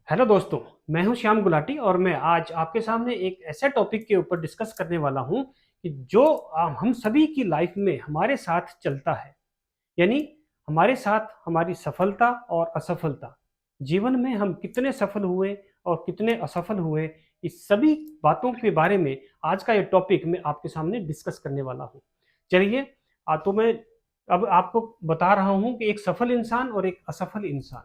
Hello दोस्तों। मैं हूं श्याम गुलाटी और मैं आज आपके सामने एक ऐसे टॉपिक के ऊपर डिस्कस करने वाला हूं कि जो हम सभी की लाइफ में हमारे साथ चलता है। यानी हमारे साथ हमारी सफलता और असफलता, जीवन में हम कितने सफल हुए और कितने असफल हुए, इस सभी बातों के बारे में आज का ये टॉपिक मैं आपके सामने डिस्कस करने वाला हूं। चलिए, तो मैं अब आपको बता रहा हूं कि एक सफल इंसान और एक असफल इंसान,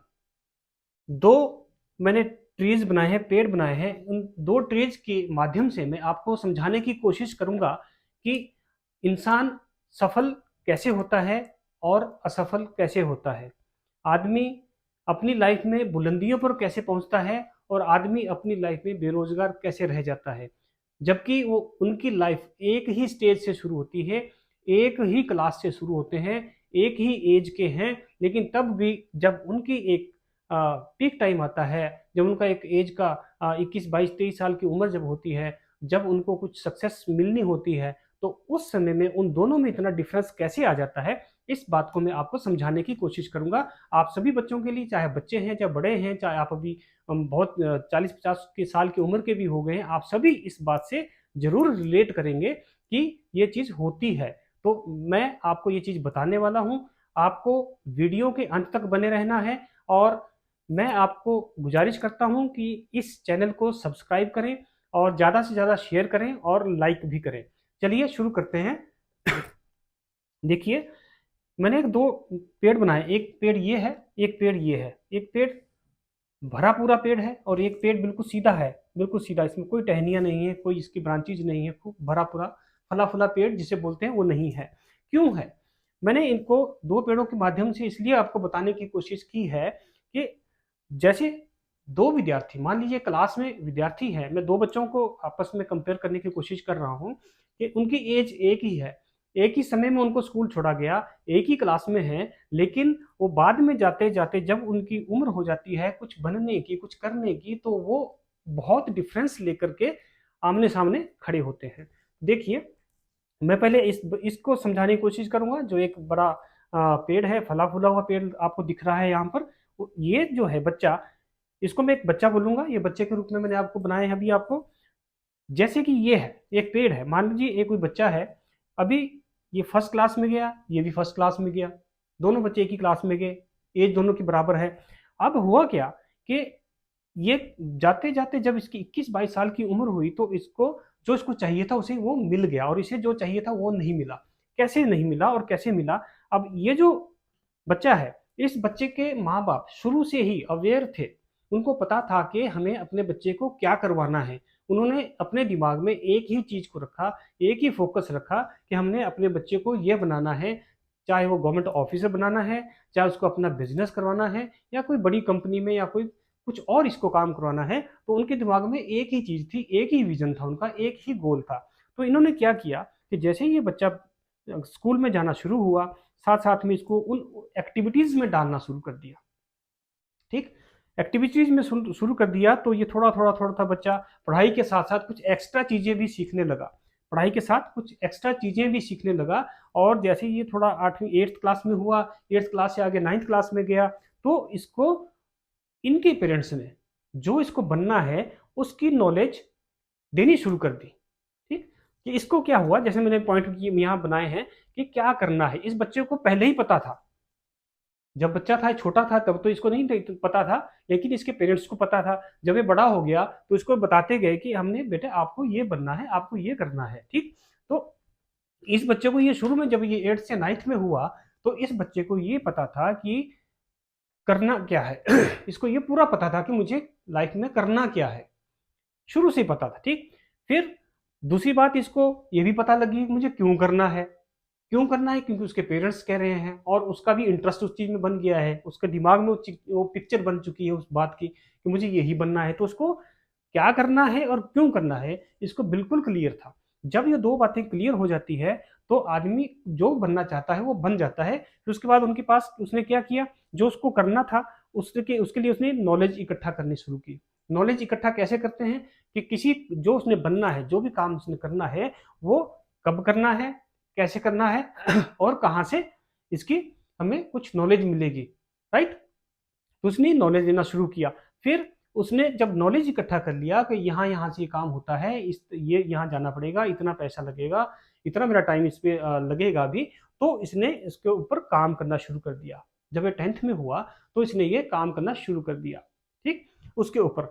दो मैंने ट्रीज बनाए हैं, पेड़ बनाए हैं। उन दो ट्रीज के माध्यम से मैं आपको समझाने की कोशिश करूंगा कि इंसान सफल कैसे होता है और असफल कैसे होता है। आदमी अपनी लाइफ में बुलंदियों पर कैसे पहुंचता है और आदमी अपनी लाइफ में बेरोजगार कैसे रह जाता है। जबकि वो उनकी लाइफ एक ही स्टेज से शुरू होती है, एक ही क्लास से शुरू होते हैं, एक ही एज के हैं, लेकिन तब भी जब उनकी एक पीक टाइम आता है, जब उनका एक एज का 21 22 23 साल की उम्र जब होती है, जब उनको कुछ सक्सेस मिलनी होती है, तो उस समय में उन दोनों में इतना डिफरेंस कैसे आ जाता है, इस बात को मैं आपको समझाने की कोशिश करूंगा। आप सभी बच्चों के लिए, चाहे बच्चे हैं चाहे बड़े हैं, चाहे आप अभी बहुत 40 50 के साल की उम्र के भी हो गए हैं, आप सभी इस बात से जरूर रिलेट करेंगे कि ये चीज़ होती है। तो मैं आपको ये चीज़ बताने वाला हूँ। आपको वीडियो के अंत तक बने रहना है और मैं आपको गुजारिश करता हूं कि इस चैनल को सब्सक्राइब करें और ज़्यादा से ज़्यादा शेयर करें और लाइक भी करें। चलिए शुरू करते हैं। देखिए, मैंने एक दो पेड़ बनाए, एक पेड़ ये है, एक पेड़ ये है। एक पेड़ भरा पूरा पेड़ है और एक पेड़ बिल्कुल सीधा है, बिल्कुल सीधा, इसमें कोई टहनियाँ नहीं है, कोई इसकी ब्रांचेज नहीं है, खूब भरा पूरा फला फला पेड़ जिसे बोलते हैं वो नहीं है। क्यों है? मैंने इनको दो पेड़ों के माध्यम से इसलिए आपको बताने की कोशिश की है कि जैसे दो विद्यार्थी, मान लीजिए क्लास में विद्यार्थी है, मैं दो बच्चों को आपस में कंपेयर करने की कोशिश कर रहा हूँ कि उनकी एज एक ही है, एक ही समय में उनको स्कूल छोड़ा गया, एक ही क्लास में है, लेकिन वो बाद में जाते जाते जब उनकी उम्र हो जाती है कुछ बनने की, कुछ करने की, तो वो बहुत डिफरेंस लेकर के आमने सामने खड़े होते हैं। देखिए, मैं पहले इसको समझाने की कोशिश करूंगा। जो एक बड़ा पेड़ है, फला फूला हुआ पेड़ आपको दिख रहा है यहाँ पर, ये जो है बच्चा, इसको मैं एक बच्चा बोलूंगा। ये बच्चे के रूप में मैंने आपको बनाए हैं अभी आपको। जैसे कि ये है, एक पेड़ है, मान लीजिए एक कोई बच्चा है, अभी ये फर्स्ट क्लास में गया, ये भी फर्स्ट क्लास में गया, दोनों बच्चे एक ही क्लास में गए, एज दोनों की बराबर है। अब हुआ क्या कि ये जाते जाते जब इसकी 21 22 साल की उम्र हुई, तो इसको जो इसको चाहिए था उसे वो मिल गया और इसे जो चाहिए था वो नहीं मिला। कैसे नहीं मिला और कैसे मिला? अब ये जो बच्चा है, इस बच्चे के माँ बाप शुरू से ही अवेयर थे। उनको पता था कि हमें अपने बच्चे को क्या करवाना है। उन्होंने अपने दिमाग में एक ही चीज को रखा, एक ही फोकस रखा कि हमने अपने बच्चे को ये बनाना है, चाहे वो गवर्नमेंट ऑफिसर बनाना है, चाहे उसको अपना बिजनेस करवाना है, या कोई बड़ी कंपनी में, या कोई कुछ और इसको काम करवाना है। तो उनके दिमाग में एक ही चीज थी, एक ही विजन था उनका, एक ही गोल था। तो इन्होंने क्या किया कि जैसे ही ये बच्चा स्कूल में जाना शुरू हुआ, साथ साथ में इसको उन एक्टिविटीज में डालना शुरू कर दिया। ठीक, एक्टिविटीज में शुरू कर दिया, तो ये थोड़ा था बच्चा पढ़ाई के साथ साथ कुछ एक्स्ट्रा चीजें भी सीखने लगा, पढ़ाई के साथ कुछ एक्स्ट्रा चीजें भी सीखने लगा। और जैसे ये थोड़ा 8वीं 8th क्लास में हुआ, 8th क्लास से आगे 9th क्लास में गया, तो इसको इनके पेरेंट्स ने जो इसको बनना है उसकी नॉलेज देनी शुरू कर दी। ठीक, कि इसको क्या हुआ, जैसे मैंने पॉइंट यहाँ बनाए हैं कि क्या करना है, इस बच्चे को पहले ही पता था। जब बच्चा था, छोटा था, तब तो इसको नहीं पता था, लेकिन इसके पेरेंट्स को पता था। जब ये बड़ा हो गया तो इसको बताते गए कि हमने बेटे आपको ये बनना है, आपको ये करना है। ठीक, तो इस बच्चे को ये शुरू में, जब ये 8th से 9th में हुआ, तो इस बच्चे को ये पता था कि करना क्या है। इसको ये पूरा पता था कि मुझे लाइफ में करना क्या है, शुरू से ही पता था। ठीक, फिर दूसरी बात, इसको ये भी पता लगी कि मुझे क्यों करना है। क्यों करना है? क्योंकि उसके पेरेंट्स कह रहे हैं और उसका भी इंटरेस्ट उस चीज में बन गया है, उसके दिमाग में वो पिक्चर बन चुकी है उस बात की कि मुझे यही बनना है। तो उसको क्या करना है और क्यों करना है, इसको बिल्कुल क्लियर था। जब ये दो बातें क्लियर हो जाती है, तो आदमी जो बनना चाहता है वो बन जाता है। फिर उसके बाद उनके पास उसने क्या किया, जो उसको करना था उसके लिए उसने नॉलेज इकट्ठा करनी शुरू की। नॉलेज इकट्ठा कैसे करते हैं कि किसी, जो उसने बनना है, जो भी काम उसने करना है, वो कब करना है, कैसे करना है, और कहाँ से इसकी हमें कुछ नॉलेज मिलेगी। राइट, तो उसने नॉलेज लेना शुरू किया। फिर उसने जब नॉलेज इकट्ठा कर लिया कि यहाँ यहाँ से ये काम होता है, इस ये यहाँ जाना पड़ेगा, इतना पैसा लगेगा, इतना मेरा टाइम इस पे लगेगा भी, तो इसने इसके ऊपर काम करना शुरू कर दिया। जब ये 10th में हुआ तो इसने ये काम करना शुरू कर दिया। ठीक, उसके ऊपर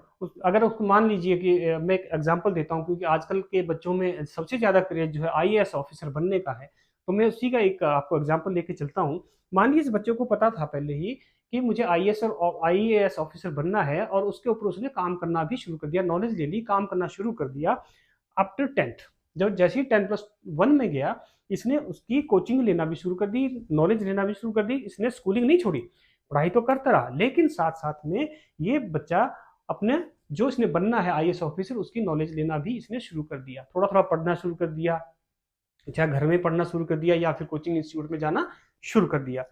अगर उसको मान लीजिए कि मैं एक एग्जांपल देता हूँ, क्योंकि आजकल के बच्चों में सबसे ज़्यादा क्रेज जो है आईएएस ऑफिसर बनने का है, तो मैं उसी का एक आपको एग्जांपल लेके चलता हूँ। मान लीजिए इस बच्चे को पता था पहले ही कि मुझे आईएएस ऑफिसर बनना है, और उसके ऊपर उसने काम करना भी शुरू कर दिया, नॉलेज ले ली, काम करना शुरू कर दिया। आफ्टर 10th, जब जैसे ही 10+1 में गया, इसने उसकी कोचिंग लेना भी शुरू कर दी, नॉलेज लेना भी शुरू कर दी। इसने स्कूलिंग नहीं छोड़ी, पढ़ाई तो करता रहा, लेकिन साथ साथ में ये बच्चा अपने जो इसने बनना है आईएएस ऑफिसर, उसकी नॉलेज लेना भी इसने शुरू कर दिया, थोड़ा थोड़ा पढ़ना शुरू कर दिया, चाहे घर में पढ़ना शुरू कर दिया या फिर कोचिंग इंस्टीट्यूट में जाना शुरू कर दिया।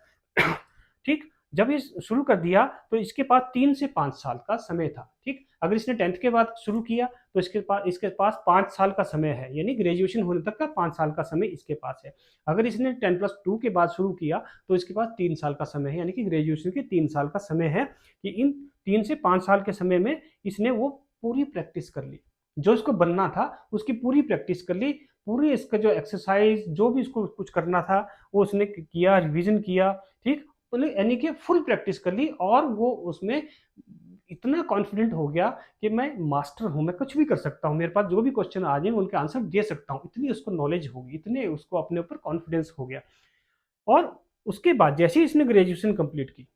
ठीक, जब ये शुरू कर दिया तो इसके पास 3 से 5 साल का समय था। ठीक, अगर इसने 10th के बाद शुरू किया तो इसके पास 5 साल का समय है, यानी ग्रेजुएशन होने तक का 5 साल का समय इसके पास है। अगर इसने 10+2 के बाद शुरू किया तो इसके पास 3 साल का समय है, यानी कि ग्रेजुएशन के 3 साल का समय है, कि इन 3 से 5 साल के समय में इसने वो पूरी प्रैक्टिस कर ली, जो इसको बनना था उसकी पूरी प्रैक्टिस कर ली, पूरी इसका जो एक्सरसाइज जो भी इसको कुछ करना था वो उसने किया, रिवीजन किया। ठीक, यानी कि फुल प्रैक्टिस कर ली, और वो उसमें इतना कॉन्फिडेंट हो गया कि मैं मास्टर हूँ, मैं कुछ भी कर सकता हूँ, मेरे पास जो भी क्वेश्चन आ जाए उनके आंसर दे सकता हूँ, इतनी उसको नॉलेज होगी, इतने उसको अपने ऊपर कॉन्फिडेंस हो गया। और उसके बाद जैसे ही इसने ग्रेजुएशन कंप्लीट की,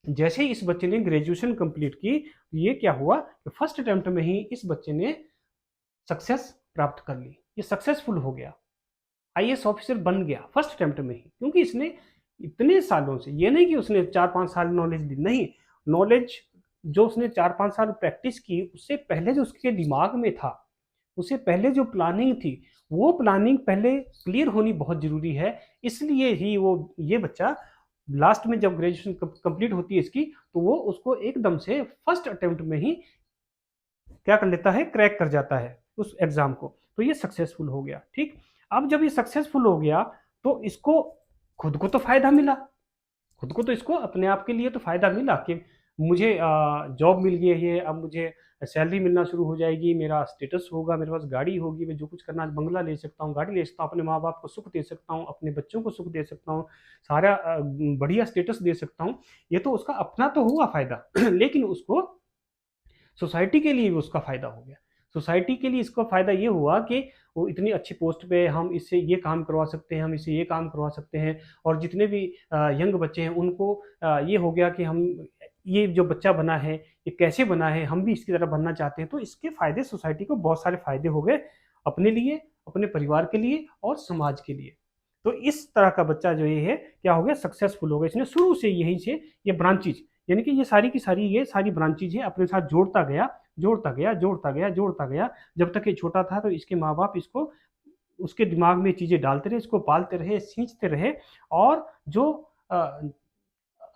जैसे ही इस बच्चे ने ग्रेजुएशन कंप्लीट की, ये क्या हुआ कि फर्स्ट अटेम्प्ट में ही इस बच्चे ने सक्सेस प्राप्त कर ली, ये सक्सेसफुल हो गया, आईएएस ऑफिसर बन गया फर्स्ट अटेम्प्ट में ही। क्योंकि इसने इतने सालों से, ये नहीं कि उसने 4-5 साल नॉलेज दी, नहीं, नॉलेज जो उसने 4-5 साल प्रैक्टिस की, उससे पहले जो उसके दिमाग में था, उससे पहले जो प्लानिंग थी, वो प्लानिंग पहले क्लियर होनी बहुत जरूरी है। इसलिए ही वो ये बच्चा लास्ट में जब ग्रेजुएशन कंप्लीट होती है इसकी, तो वो उसको एकदम से फर्स्ट अटेम्प्ट में ही क्या कर लेता है, क्रैक कर जाता है उस एग्जाम को, तो ये सक्सेसफुल हो गया। ठीक, अब जब ये सक्सेसफुल हो गया तो इसको खुद को तो फायदा मिला, खुद को तो इसको अपने आप के लिए तो फायदा मिला कि मुझे जॉब मिल गई है, अब मुझे सैलरी मिलना शुरू हो जाएगी, मेरा स्टेटस होगा, मेरे पास गाड़ी होगी, मैं जो कुछ करना है, बंगला ले सकता हूँ, गाड़ी ले सकता हूँ, अपने माँ बाप को सुख दे सकता हूँ, अपने बच्चों को सुख दे सकता हूँ, सारा बढ़िया स्टेटस दे सकता हूँ। ये तो उसका अपना तो हुआ फायदा लेकिन उसको सोसाइटी के लिए भी उसका फायदा हो गया। सोसाइटी के लिए इसका फायदा ये हुआ कि वो इतनी अच्छी पोस्ट पे, हम इससे ये काम करवा सकते हैं, हम इससे ये काम करवा सकते हैं, और जितने भी यंग बच्चे हैं उनको ये हो गया कि हम ये जो बच्चा बना है ये कैसे बना है, हम भी इसकी तरह बनना चाहते हैं। तो इसके फायदे सोसाइटी को बहुत सारे फायदे हो गए, अपने लिए, अपने परिवार के लिए और समाज के लिए। तो इस तरह का बच्चा जो ये है क्या हो गया, सक्सेसफुल हो गया। इसने शुरू से यहीं से ये ब्रांचेज, यानी कि ये सारी की सारी ये सारी ब्रांचेज है अपने साथ जोड़ता गया, जोड़ता गया, जोड़ता गया, जोड़ता गया। जब तक ये छोटा था तो इसके माँ बाप इसको, उसके दिमाग में चीजें डालते रहे, इसको पालते रहे, सींचते रहे, और जो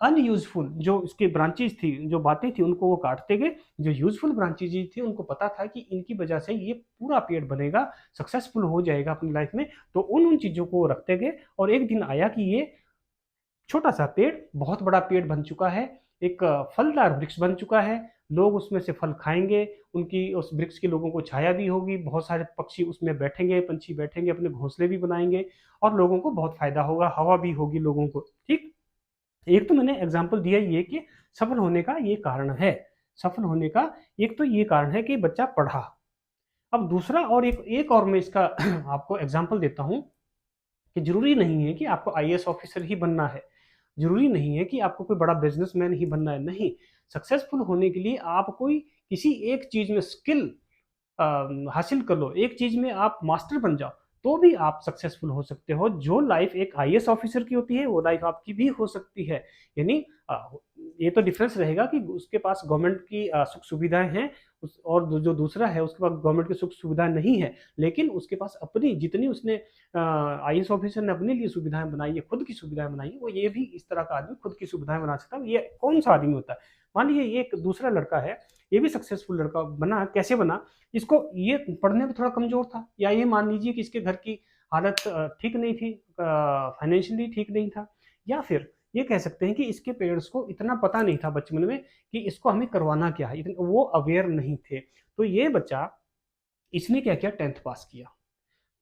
अनयूजफुल जो इसकी ब्रांचेज थी, जो बातें थी, उनको वो काटते गए। जो यूजफुल ब्रांचेज थी उनको पता था कि इनकी वजह से ये पूरा पेड़ बनेगा, सक्सेसफुल हो जाएगा अपनी लाइफ में, तो उन चीजों को रखते गए। और एक दिन आया कि ये छोटा सा पेड़ बहुत बड़ा पेड़ बन चुका है, एक फलदार वृक्ष बन चुका है, लोग उसमें से फल खाएंगे, उनकी उस वृक्ष के लोगों को छाया भी होगी, बहुत सारे पक्षी उसमें बैठेंगे, पंछी बैठेंगे, अपने घोंसले भी बनाएंगे, और लोगों को बहुत फायदा होगा, हवा भी होगी लोगों को। ठीक, एक तो मैंने एग्जाम्पल दिया ये कि सफल होने का ये कारण है, सफल होने का एक तो ये कारण है कि बच्चा पढ़ा। अब दूसरा, और एक एक और मैं इसका आपको एग्जाम्पल देता हूँ कि जरूरी नहीं है कि आपको आईएएस ऑफिसर ही बनना है, जरूरी नहीं है कि आपको कोई बड़ा बिजनेसमैन ही बनना है, नहीं। सक्सेसफुल होने के लिए आप कोई किसी एक चीज में स्किल हासिल कर लो, एक चीज में आप मास्टर बन जाओ, तो भी आप सक्सेसफुल हो सकते हो। जो लाइफ एक आईएएस ऑफिसर की होती है वो लाइफ आपकी भी हो सकती है। यानी ये तो डिफरेंस रहेगा कि उसके पास गवर्नमेंट की सुख सुविधाएं हैं, और जो दूसरा है उसके पास गवर्नमेंट की सुख सुविधाएं नहीं है, लेकिन उसके पास अपनी जितनी उसने आईएएस ऑफिसर ने अपने लिए सुविधाएं बनाई है, खुद की सुविधाएं बनाई है, वो ये भी इस तरह का आदमी खुद की सुविधाएं बना सकता है। ये कौन सा आदमी होता है? मान लीजिए ये एक दूसरा लड़का है, ये भी सक्सेसफुल लड़का बना, कैसे बना? इसको ये पढ़ने में थोड़ा कमजोर था, या ये मान लीजिए कि इसके घर की हालत ठीक नहीं थी, फाइनेंशियली ठीक नहीं था, या फिर ये कह सकते हैं कि इसके पेरेंट्स को इतना पता नहीं था बचपन में कि इसको हमें करवाना क्या है, वो अवेयर नहीं थे। तो ये बच्चा, इसने क्या किया, 10th पास किया।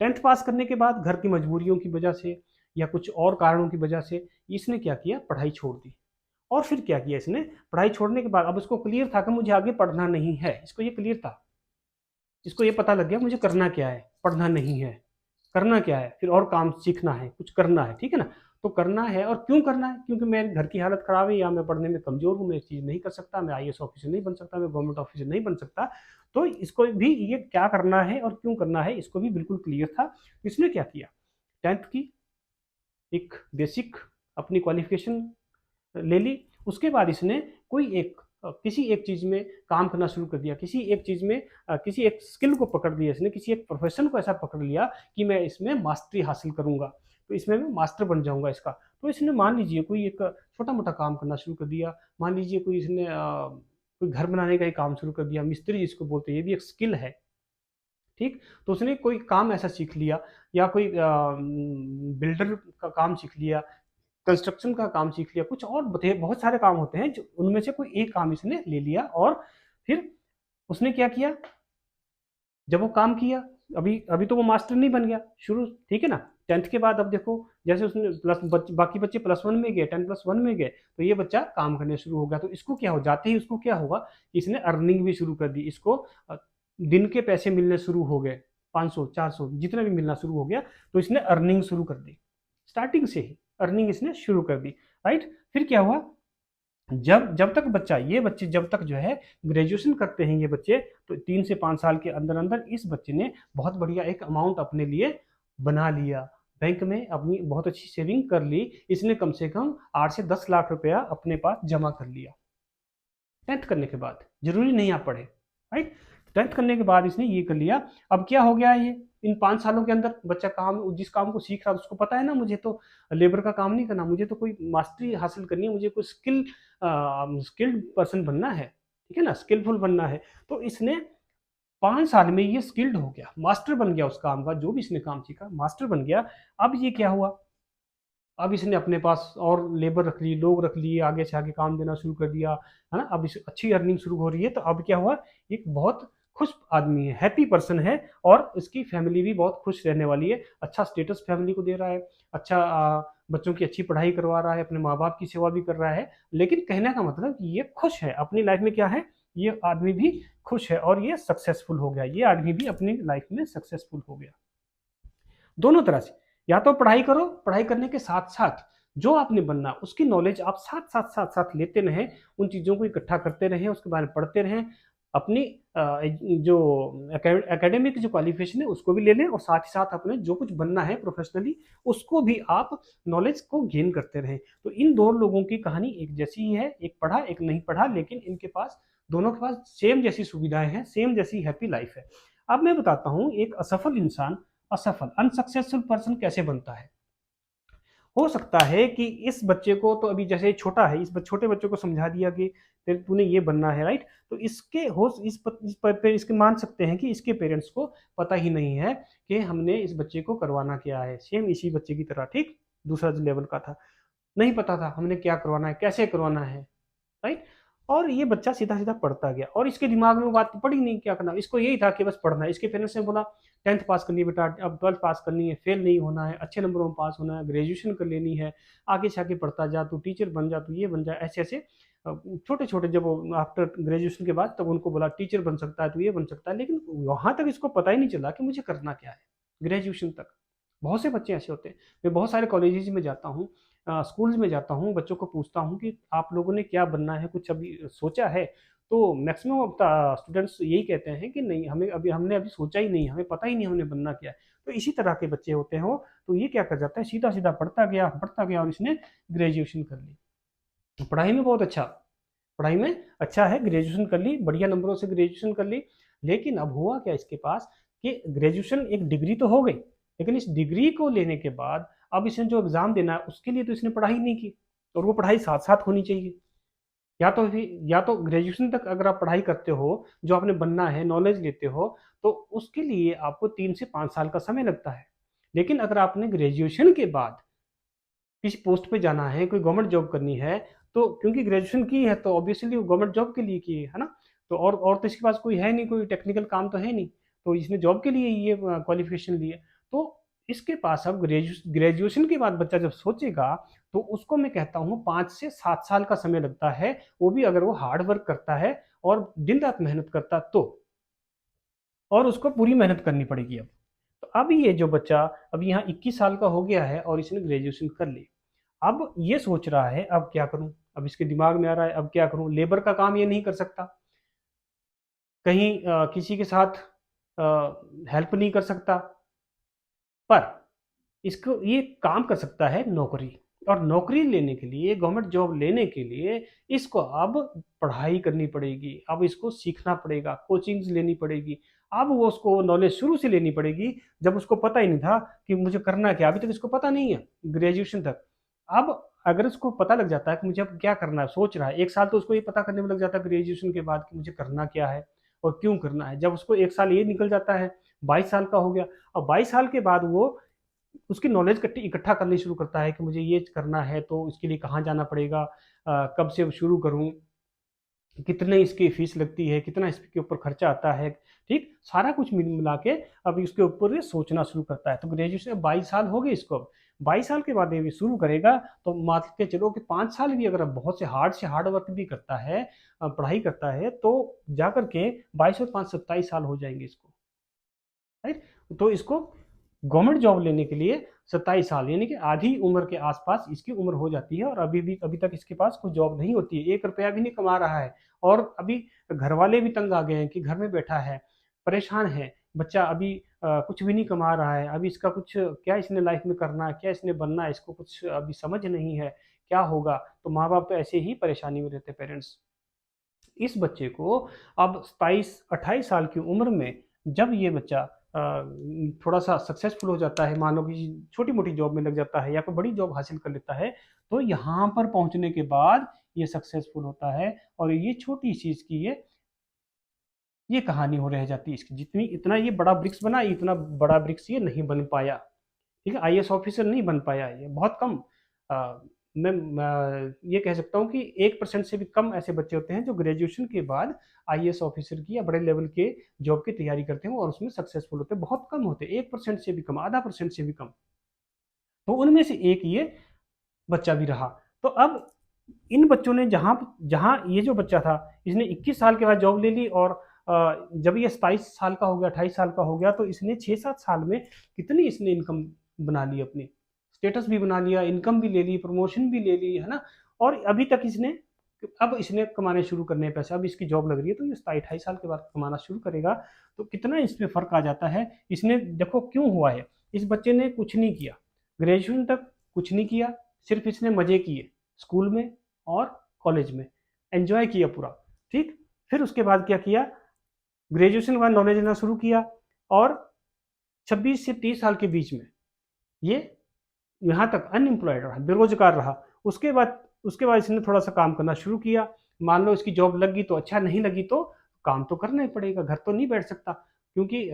10th पास करने के बाद घर की मजबूरियों की वजह से या कुछ और कारणों की वजह से इसने क्या किया, पढ़ाई छोड़ दी। और फिर क्या किया इसने, पढ़ाई छोड़ने के बाद अब उसको क्लियर था कि मुझे आगे पढ़ना नहीं है, इसको ये क्लियर था, इसको ये पता लग गया मुझे करना क्या है, पढ़ना नहीं है, करना क्या है, फिर और काम सीखना है, कुछ करना है, ठीक है ना। तो करना है, और क्यों करना है, क्योंकि मेरे घर की हालत खराब है या मैं पढ़ने में कमजोर हूँ, मैं इस चीज़ नहीं कर सकता, मैं आईएएस ऑफिसर नहीं बन सकता, मैं गवर्नमेंट ऑफिसर नहीं बन सकता। तो इसको भी ये क्या करना है और क्यों करना है इसको भी बिल्कुल क्लियर था। तो इसने क्या किया, 10th की एक बेसिक अपनी क्वालिफिकेशन ले ली। उसके बाद इसने कोई एक किसी एक चीज में काम करना शुरू कर दिया, किसी एक चीज में किसी एक स्किल को पकड़ लिया इसने, किसी एक प्रोफेशन को ऐसा पकड़ लिया कि मैं इसमें मास्टरी हासिल करूंगा, तो इसमें मैं मास्टर बन जाऊंगा इसका। तो इसने मान लीजिए कोई एक छोटा मोटा काम करना शुरू कर दिया, मान लीजिए कोई इसने कोई घर बनाने का ही काम शुरू कर दिया, मिस्त्री जिसको बोलते हैं, ये भी एक स्किल है, ठीक। तो उसने कोई काम ऐसा सीख लिया, या कोई बिल्डर का काम सीख लिया, कंस्ट्रक्शन का काम सीख लिया, कुछ और बहुत सारे काम होते हैं, जो उनमें से कोई एक काम इसने ले लिया। और फिर उसने क्या किया, जब वो काम किया, अभी अभी तो वो मास्टर नहीं बन गया शुरू, ठीक है ना। 10th के बाद अब देखो, जैसे उसने बाकी बच्चे +1 में गए, 10+1 में गए, तो ये बच्चा काम करने शुरू हो गया। तो इसको क्या हो जाते ही उसको क्या होगा, इसने अर्निंग भी शुरू कर दी, इसको दिन के पैसे मिलने शुरू हो गए, 500 400 जितना भी मिलना शुरू हो गया। तो इसने अर्निंग शुरू कर दी, स्टार्टिंग से ही अर्निंग इसने शुरू कर दी, राइट। फिर क्या हुआ, जब जब तक बच्चा, ये बच्चे जब तक जो है ग्रेजुएशन करते हैं ये बच्चे, तो 3 से 5 साल के अंदर अंदर इस बच्चे ने बहुत बढ़िया एक अमाउंट अपने लिए बना लिया, बैंक में अपनी बहुत अच्छी सेविंग कर ली इसने, कम से कम 8 से 10 लाख रुपया अपने पास जमा कर लिया 10th करने के बाद। जरूरी नहीं आप पढ़े, राइट। 10th करने के बाद इसने ये कर लिया। अब क्या हो गया, ये इन 5 सालों के अंदर बच्चा काम, जिस काम को सीख रहा है उसको पता है ना, मुझे तो लेबर का काम नहीं करना, मुझे तो कोई मास्टरी हासिल करनी है, मुझे कोई स्किल्ड पर्सन बनना है, ठीक है ना, स्किलफुल बनना है। तो इसने 5 साल में ये स्किल्ड हो गया, मास्टर बन गया उस काम का, जो भी इसने काम सीखा मास्टर बन गया। अब ये क्या हुआ, अब इसने अपने पास और लेबर रख ली, लोग रख लिए, आगे से आगे काम देना शुरू कर दिया, है ना। अब इस अच्छी अर्निंग शुरू हो रही है। तो अब क्या हुआ, एक बहुत खुश आदमी है, हैप्पी पर्सन है, और इसकी फैमिली भी बहुत खुश रहने वाली है, अच्छा स्टेटस फैमिली को दे रहा है, अच्छा बच्चों की अच्छी पढ़ाई करवा रहा है, अपने माँ बाप की सेवा भी कर रहा है। लेकिन कहने का मतलब कि ये खुश है अपनी लाइफ में, क्या है, ये आदमी भी खुश है और ये सक्सेसफुल हो गया, ये आदमी भी अपनी लाइफ में सक्सेसफुल हो गया। दोनों तरह से, या तो पढ़ाई करो, पढ़ाई करने के साथ साथ जो आपने बनना उसकी नॉलेज आप साथ साथ लेते रहें, उन चीज़ों को इकट्ठा करते रहें, उसके बारे में पढ़ते रहें, अपनी जो एकेडमिक जो क्वालिफिकेशन है उसको भी ले लें, और साथ ही साथ अपने जो कुछ बनना है प्रोफेशनली उसको भी आप नॉलेज को गेन करते रहें। तो इन दो लोगों की कहानी एक जैसी ही है, एक पढ़ा एक नहीं पढ़ा, लेकिन इनके पास, दोनों के पास सेम जैसी सुविधाएं हैं, सेम जैसी हैप्पी लाइफ है। अब मैं बताता हूँ एक असफल इंसान, असफल अनसक्सेसफुल पर्सन कैसे बनता है। हो सकता है कि इस बच्चे को, तो अभी जैसे छोटा है, इस छोटे बच्चे को समझा दिया कि तेरे तूने ये बनना है, राइट। तो इसके हो इस पर इसके मान सकते हैं कि इसके पेरेंट्स को पता ही नहीं है कि हमने इस बच्चे को करवाना क्या है, सेम इसी बच्चे की तरह, ठीक, दूसरा जो लेवल का था, नहीं पता था हमने क्या करवाना है, कैसे करवाना है, राइट। और ये बच्चा सीधा सीधा पढ़ता गया, और इसके दिमाग में वो बात पड़ी नहीं क्या करना, इसको यही था कि बस पढ़ना है। इसके पेरेंट्स ने बोला 10th पास करनी है बेटा, अब 12th पास करनी है, फेल नहीं होना है, अच्छे नंबरों में पास होना है, ग्रेजुएशन कर लेनी है, आगे से आगे पढ़ता जा, तू टीचर बन जा, तू ये बन जा, ऐसे ऐसे छोटे छोटे, जब आफ्टर ग्रेजुएशन के बाद तब उनको बोला टीचर बन सकता है, तू ये बन सकता है। लेकिन वहां तक इसको पता ही नहीं चला कि मुझे करना क्या है, ग्रेजुएशन तक। बहुत से बच्चे ऐसे होते हैं, मैं बहुत सारे कॉलेजेस में जाता हूँ, स्कूल्स में जाता हूँ, बच्चों को पूछता हूँ कि आप लोगों ने क्या बनना है, कुछ अभी सोचा है। तो मैक्सिमम ऑफ द स्टूडेंट्स यही कहते हैं कि नहीं, हमें अभी, हमने अभी सोचा ही नहीं, हमें पता ही नहीं हमने बनना क्या है। तो इसी तरह के बच्चे होते हैं वो। तो ये क्या कर जाता है, सीधा सीधा पढ़ता गया और इसने ग्रेजुएशन कर ली। तो पढ़ाई में बहुत अच्छा, पढ़ाई में अच्छा है, ग्रेजुएशन कर ली, बढ़िया नंबरों से ग्रेजुएशन कर ली। लेकिन अब हुआ क्या इसके पास, कि ग्रेजुएशन एक डिग्री तो हो गई, लेकिन इस डिग्री को लेने के बाद अब इसने जो एग्जाम देना है उसके लिए तो इसने पढ़ाई नहीं की, और वो पढ़ाई साथ साथ होनी चाहिए। या तो ग्रेजुएशन तक अगर आप पढ़ाई करते हो, जो आपने बनना है, नॉलेज लेते हो, तो उसके लिए आपको 3 से 5 साल का समय लगता है। लेकिन अगर आपने ग्रेजुएशन के बाद किसी पोस्ट पे जाना है, कोई गवर्नमेंट जॉब करनी है, तो क्योंकि ग्रेजुएशन की है तो ऑब्वियसली वो गवर्नमेंट जॉब के लिए की है ना? तो और तो इसके पास कोई है नहीं, कोई टेक्निकल काम तो है नहीं, तो इसने जॉब के लिए ये क्वालिफिकेशन ली है। तो इसके पास अब ग्रेजुएशन के बाद बच्चा जब सोचेगा, तो उसको मैं कहता हूँ 5 से 7 साल का समय लगता है, वो भी अगर वो हार्ड वर्क करता है और दिन रात मेहनत करता तो। और उसको पूरी मेहनत करनी पड़ेगी अब। तो अब ये जो बच्चा अब यहाँ 21 साल का हो गया है और इसने ग्रेजुएशन कर ली। अब ये सोच रहा है अब क्या करूँ? अब इसके दिमाग में आ रहा है अब क्या करूँ? लेबर का काम ये नहीं कर सकता, कहीं किसी के साथ हेल्प नहीं कर सकता, पर इसको ये काम कर सकता है नौकरी। और नौकरी लेने के लिए, गवर्नमेंट जॉब लेने के लिए इसको अब पढ़ाई करनी पड़ेगी, अब इसको सीखना पड़ेगा, कोचिंग्स लेनी पड़ेगी। अब वो उसको नॉलेज शुरू से लेनी पड़ेगी, जब उसको पता ही नहीं था कि मुझे करना क्या, अभी तक इसको पता नहीं है ग्रेजुएशन तक। अब अगर उसको पता लग जाता है कि मुझे अब क्या करना है, सोच रहा है, 1 साल तो उसको ये पता करने में लग जाता है ग्रेजुएशन के बाद कि मुझे करना क्या है और क्यों करना है। जब उसको 1 साल ये निकल जाता है, 22 साल का हो गया। अब 22 साल के बाद वो उसकी नॉलेज इकट्ठा करनी शुरू करता है कि मुझे ये करना है तो इसके लिए कहाँ जाना पड़ेगा, कब से शुरू करूँ, कितने इसकी फीस लगती है, कितना इसके ऊपर खर्चा आता है, ठीक सारा कुछ मिला के अब इसके ऊपर ये सोचना शुरू करता है। तो ग्रेजुएशन 22 साल हो गए इसको। अब 22 साल के बाद ये शुरू करेगा, तो मान के चलो कि 5 साल भी अगर बहुत से हार्ड वर्क भी करता है, पढ़ाई करता है, तो जा करके 22 और 5 27 साल हो जाएंगे इसको, राइट। तो इसको गवर्नमेंट जॉब लेने के लिए 27 साल यानी कि आधी उम्र के आसपास इसकी उम्र हो जाती है, और अभी तक इसके पास कोई जॉब नहीं होती है, 1 रुपया भी नहीं कमा रहा है। और अभी घर वाले भी तंग आ गए हैं कि घर में बैठा है, परेशान है बच्चा, अभी कुछ भी नहीं कमा रहा है, अभी इसका कुछ क्या इसने लाइफ में करना है, क्या इसने बनना है, इसको कुछ अभी समझ नहीं है क्या होगा। तो माँ बाप तो ऐसे ही परेशानी में रहते पेरेंट्स। इस बच्चे को अब 27-28 साल की उम्र में जब ये बच्चा थोड़ा सा सक्सेसफुल हो जाता है, मान लो कि छोटी मोटी जॉब में लग जाता है या कोई बड़ी जॉब हासिल कर लेता है, तो यहाँ पर पहुँचने के बाद ये सक्सेसफुल होता है और ये छोटी चीज़ की ये कहानी हो रह जाती है इसकी। जितनी इतना ये बड़ा वृक्ष बना, इतना बड़ा वृक्ष ये नहीं बन पाया। ठीक है, आईएएस ऑफिसर नहीं बन पाया, ये बहुत कम। मैं ये कह सकता हूँ कि 1% से भी कम ऐसे बच्चे होते हैं जो ग्रेजुएशन के बाद आईएएस ऑफिसर की या बड़े लेवल के जॉब की तैयारी करते हैं और उसमें सक्सेसफुल होते हैं, बहुत कम होते हैं, 1% से भी कम, आधा परसेंट से भी कम। तो उनमें से एक ये बच्चा भी रहा। तो अब इन बच्चों ने जहाँ जहाँ ये जो बच्चा था, इसने 21 साल के बाद जॉब ले ली, और जब ये 27 साल का हो गया, 28 साल का हो गया, तो इसने 6-7 साल में कितनी इसने इनकम बना ली अपनी, स्टेटस भी बना लिया, इनकम भी ले ली, प्रमोशन भी ले ली, है ना? और अभी तक इसने अब इसने कमाने शुरू करने हैं पैसे, अब इसकी जॉब लग रही है, तो ये 27-28 साल के बाद कमाना शुरू करेगा। तो कितना इसमें फ़र्क आ जाता है। इसने देखो क्यों हुआ है, इस बच्चे ने कुछ नहीं किया, ग्रेजुएशन तक कुछ नहीं किया, सिर्फ इसने मज़े किए स्कूल में और कॉलेज में, एंजॉय किया पूरा, ठीक। फिर उसके बाद क्या किया, ग्रेजुएशन के बाद नॉलेज लेना शुरू किया, और 26 से 30 साल के बीच में ये यहाँ तक अनएम्प्लॉयड रहा, बेरोजगार रहा। उसके बाद इसने थोड़ा सा काम करना शुरू किया। मान लो इसकी जॉब लग गई तो अच्छा, नहीं लगी तो काम तो करना ही पड़ेगा, घर तो नहीं बैठ सकता, क्योंकि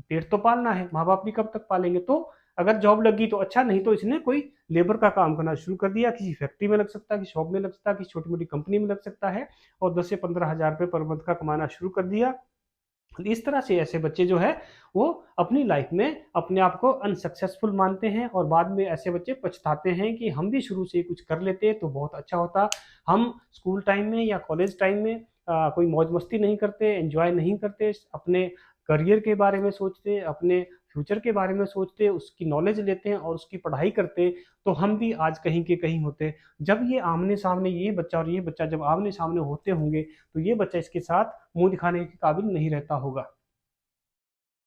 पेट तो पालना है, माँ बाप भी कब तक पालेंगे। तो अगर जॉब लग गई तो अच्छा, नहीं तो इसने कोई लेबर का काम करना शुरू कर दिया, किसी फैक्ट्री में लग सकता है, किसी शॉप में लग सकता है, किसी छोटी मोटी कंपनी में लग सकता है, और 10 से 15 हज़ार रुपये पर मंथ का कमाना शुरू कर दिया। इस तरह से ऐसे बच्चे जो है वो अपनी लाइफ में अपने आप को अनसक्सेसफुल मानते हैं, और बाद में ऐसे बच्चे पछताते हैं कि हम भी शुरू से कुछ कर लेते तो बहुत अच्छा होता। हम स्कूल टाइम में या कॉलेज टाइम में कोई मौज मस्ती नहीं करते, एंजॉय नहीं करते, अपने करियर के बारे में सोचते, अपने फ्यूचर के बारे में सोचते, उसकी नॉलेज लेते हैं और उसकी पढ़ाई करते, तो हम भी आज कहीं के कहीं होते। जब ये आमने सामने, ये बच्चा और ये बच्चा जब आमने सामने होते होंगे, तो ये बच्चा इसके साथ मुंह दिखाने के काबिल नहीं रहता होगा।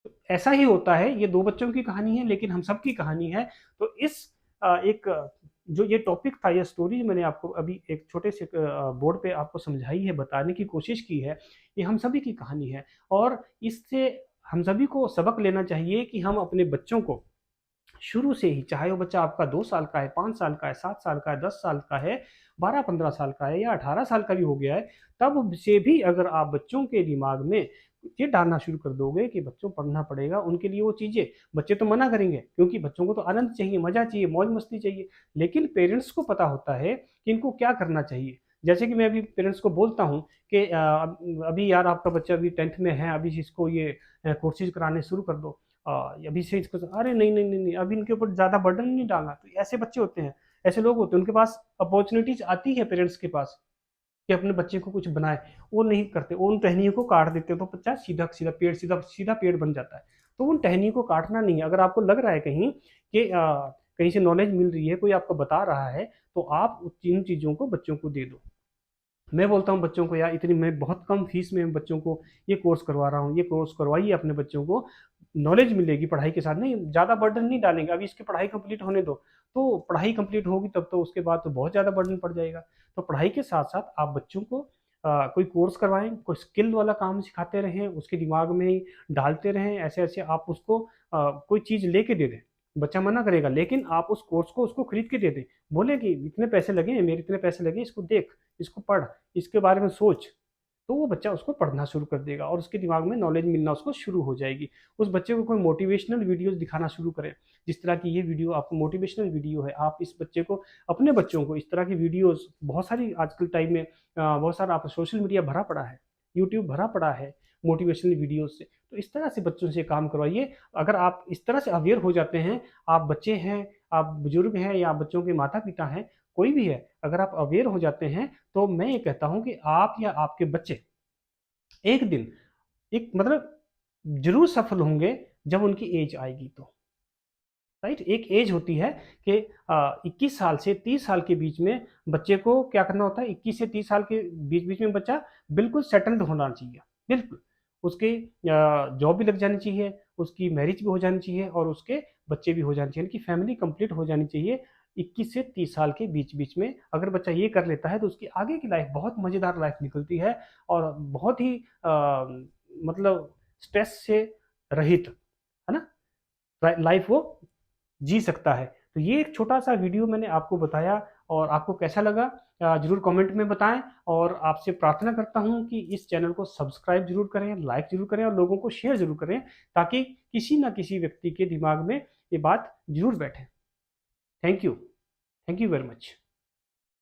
तो ऐसा ही होता है, ये 2 बच्चों की कहानी है लेकिन हम सब की कहानी है। तो इस एक जो ये टॉपिक था, ये स्टोरी मैंने आपको अभी एक छोटे से बोर्ड पे आपको समझाई है, बताने की कोशिश की है, ये हम सभी की कहानी है। और इससे हम सभी को सबक लेना चाहिए कि हम अपने बच्चों को शुरू से ही, चाहे वो बच्चा आपका 2 साल का है, 5 साल का है, 7 साल का है, 10 साल का है, 12-15 साल का है या 18 साल का भी हो गया है, तब से भी अगर आप बच्चों के दिमाग में ये डालना शुरू कर दोगे कि बच्चों पढ़ना पड़ेगा, उनके लिए वो चीज़ें, बच्चे तो मना करेंगे क्योंकि बच्चों को तो आनंद चाहिए, मज़ा चाहिए, मौज-मस्ती चाहिए। लेकिन पेरेंट्स को पता होता है कि इनको क्या करना चाहिए। जैसे कि मैं अभी पेरेंट्स को बोलता हूँ कि अभी यार आपका बच्चा अभी 10th में है, अभी इसको ये कोर्सेज़ कराने शुरू कर दो। अभी से इसको, अरे नहीं, नहीं, नहीं, नहीं, अभी इनके ऊपर ज़्यादा बर्डन नहीं डालना। तो ऐसे बच्चे होते हैं, ऐसे लोग होते हैं, उनके पास अपॉर्च्युनिटीज़ आती है पेरेंट्स के पास कि अपने बच्चे को कुछ बनाए, वो नहीं करते, वो उन टहनियों को काट देते हैं, तो बच्चा सीधा सीधा पेड़, सीधा सीधा पेड़ बन जाता है। तो उन टहनियों को काटना नहीं है। अगर आपको लग रहा है कहीं कि कहीं से नॉलेज मिल रही है, कोई आपको बता रहा है, तो आप इन चीज़ों को बच्चों को दे दो। मैं बोलता हूँ बच्चों को, यार इतनी मैं बहुत कम फीस में बच्चों को ये कोर्स करवा रहा हूँ, ये कोर्स करवाइए अपने बच्चों को, नॉलेज मिलेगी पढ़ाई के साथ। नहीं, ज़्यादा बर्डन नहीं डालेंगे, अभी इसकी पढ़ाई कंप्लीट होने दो। तो पढ़ाई कंप्लीट होगी तब तो उसके बाद तो बहुत ज़्यादा बर्डन पड़ जाएगा। तो पढ़ाई के साथ साथ आप बच्चों को कोई कोर्स करवाएं, कोई स्किल वाला काम सिखाते रहें, उसके दिमाग में ही डालते रहें। ऐसे ऐसे आप उसको कोई चीज़ लेके दे दें, बच्चा मना करेगा, लेकिन आप उस कोर्स को उसको खरीद के दे दें। बोले कि इतने पैसे लगे, मेरे इतने पैसे लगे, इसको देख, इसको पढ़, इसके बारे में सोच। तो वो बच्चा उसको पढ़ना शुरू कर देगा और उसके दिमाग में नॉलेज मिलना उसको शुरू हो जाएगी। उस बच्चे को कोई मोटिवेशनल वीडियोस दिखाना शुरू करें, जिस तरह की ये वीडियो आपको मोटिवेशनल वीडियो है, आप इस बच्चे को, अपने बच्चों को इस तरह की वीडियोस, बहुत सारी आजकल टाइम में बहुत सारा आप सोशल मीडिया भरा पड़ा है, यूट्यूब भरा पड़ा है मोटिवेशनल वीडियोस से। तो इस तरह से बच्चों से काम करवाइए। अगर आप इस तरह से अवेयर हो जाते हैं, आप बच्चे हैं, आप बुजुर्ग हैं, या बच्चों के माता पिता हैं, कोई भी है, अगर आप अवेयर हो जाते हैं, तो मैं ये कहता हूं कि आप या आपके बच्चे एक दिन, एक मतलब जरूर सफल होंगे जब उनकी एज आएगी तो। राइट, एक एज होती है कि 21 साल से 30 साल के बीच में बच्चे को क्या करना होता है। 21 से 30 साल के बीच बीच में बच्चा बिल्कुल सेटल्ड होना चाहिए, बिल्कुल। उसके जॉब भी लग जानी चाहिए, उसकी मैरिज भी हो जानी चाहिए, और उसके बच्चे भी हो जाने चाहिए, यानी कि फैमिली कंप्लीट हो जानी चाहिए 21 से 30 साल के बीच बीच में। अगर बच्चा ये कर लेता है तो उसकी आगे की लाइफ बहुत मज़ेदार लाइफ निकलती है, और बहुत ही मतलब स्ट्रेस से रहित, है ना, लाइफ वो जी सकता है। तो ये एक छोटा-सा वीडियो मैंने आपको बताया, और आपको कैसा लगा ज़रूर कमेंट में बताएँ। और आपसे प्रार्थना करता हूँ कि इस चैनल को सब्सक्राइब ज़रूर करें, लाइक ज़रूर करें, और लोगों को शेयर ज़रूर करें, ताकि किसी न किसी व्यक्ति के दिमाग में ये बात ज़रूर बैठे। Thank you. Thank you very much.